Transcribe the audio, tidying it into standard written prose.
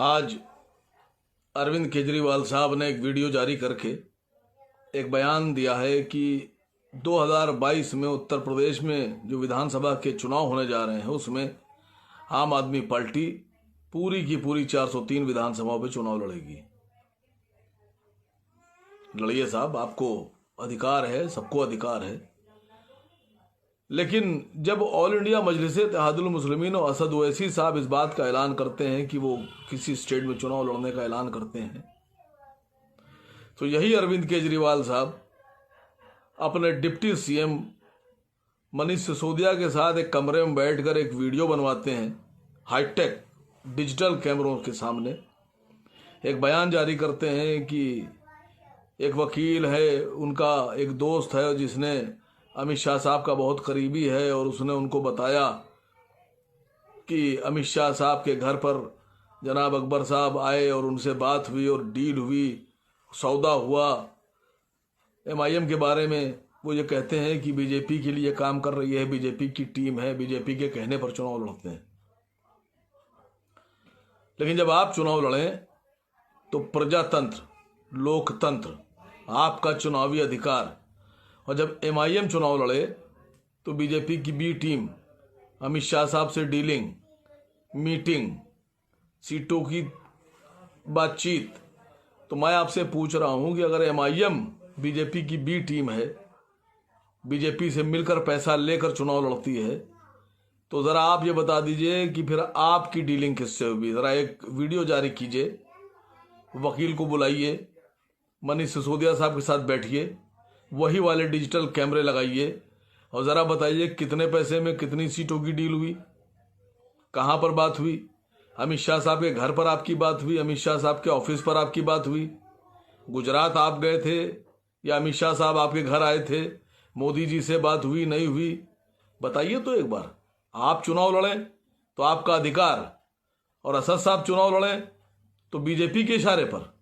आज अरविंद केजरीवाल साहब ने एक वीडियो जारी करके एक बयान दिया है कि 2022 में उत्तर प्रदेश में जो विधानसभा के चुनाव होने जा रहे हैं उसमें आम आदमी पार्टी पूरी की पूरी 403 विधानसभाओं पे चुनाव लड़ेगी। लड़िए साहब, आपको अधिकार है, सबको अधिकार है। लेकिन जब ऑल इंडिया मजलिस-ए-इत्तेहादुल मुस्लिमीन और असद ओवैसी साहब इस बात का ऐलान करते हैं कि वो किसी स्टेट में चुनाव लड़ने का ऐलान करते हैं, तो यही अरविंद केजरीवाल साहब अपने डिप्टी सीएम मनीष सिसोदिया के साथ एक कमरे में बैठकर एक वीडियो बनवाते हैं, हाईटेक डिजिटल कैमरों के सामने एक बयान जारी करते हैं कि एक वकील है, उनका एक दोस्त है जिसने अमित शाह साहब का बहुत करीबी है और उसने उनको बताया कि अमित शाह साहब के घर पर जनाब अकबर साहब आए और उनसे बात हुई और डील हुई, सौदा हुआ। MIM के बारे में वो ये कहते हैं कि बीजेपी के लिए काम कर रही है, बीजेपी की टीम है, बीजेपी के कहने पर चुनाव लड़ते हैं। लेकिन जब आप चुनाव लड़ें तो प्रजातंत्र, लोकतंत्र, आपका चुनावी अधिकार, और जब MIM चुनाव लड़े तो बीजेपी की बी टीम अमित शाह साहब से डीलिंग, मीटिंग, सीटों की बातचीत। तो मैं आपसे पूछ रहा हूं कि अगर MIM बीजेपी की बी टीम है, बीजेपी से मिलकर पैसा लेकर चुनाव लड़ती है, तो ज़रा आप ये बता दीजिए कि फिर आपकी डीलिंग किससे हुई। ज़रा एक वीडियो जारी कीजिए, वकील को बुलाइए, मनीष सिसोदिया साहब के साथ बैठिए, वही वाले डिजिटल कैमरे लगाइए और ज़रा बताइए कितने पैसे में कितनी सीटों की डील हुई, कहाँ पर बात हुई। अमित शाह साहब के घर पर आपकी बात हुई, अमित शाह साहब के ऑफिस पर आपकी बात हुई, गुजरात आप गए थे या अमित शाह साहब आपके घर आए थे, मोदी जी से बात हुई नहीं हुई, बताइए तो एक बार। आप चुनाव लड़ें तो आपका अधिकार, और असद साहब चुनाव लड़ें तो बीजेपी के इशारे पर।